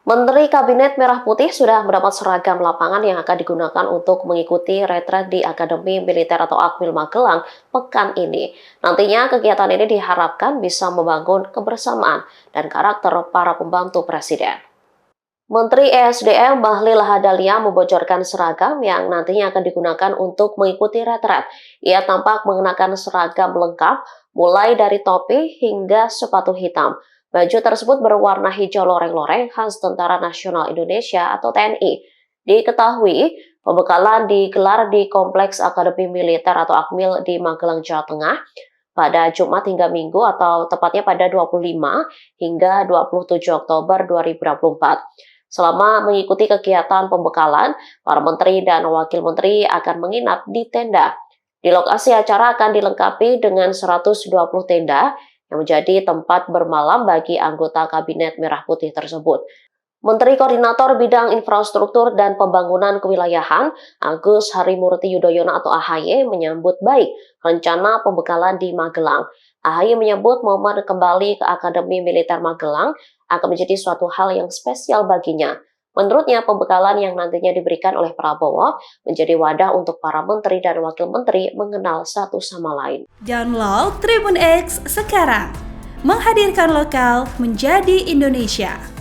Menteri Kabinet Merah Putih sudah mendapat seragam lapangan yang akan digunakan untuk mengikuti retret di Akademi Militer atau Akmil Magelang pekan ini. Nantinya kegiatan ini diharapkan bisa membangun kebersamaan dan karakter para pembantu presiden. Menteri ESDM Bahlil Lahadalia membocorkan seragam yang nantinya akan digunakan untuk mengikuti retret. Ia tampak mengenakan seragam lengkap, mulai dari topi hingga sepatu hitam. Baju tersebut berwarna hijau loreng-loreng khas Tentara Nasional Indonesia atau TNI. Diketahui, pembekalan digelar di Kompleks Akademi Militer atau Akmil di Magelang, Jawa Tengah pada Jumat hingga Minggu atau tepatnya pada 25 hingga 27 Oktober 2024. Selama mengikuti kegiatan pembekalan, para menteri dan wakil menteri akan menginap di tenda. Di lokasi acara akan dilengkapi dengan 120 tenda yang menjadi tempat bermalam bagi anggota Kabinet Merah Putih tersebut. Menteri Koordinator Bidang Infrastruktur dan Pembangunan Kewilayahan, Agus Harimurti Yudhoyono atau AHY, menyambut baik rencana pembekalan di Magelang. AHY menyebut momen kembali ke Akademi Militer Magelang akan menjadi suatu hal yang spesial baginya. Menurutnya, pembekalan yang nantinya diberikan oleh Prabowo menjadi wadah untuk para menteri dan wakil menteri mengenal satu sama lain. Download Tribun X sekarang, menghadirkan lokal menjadi Indonesia.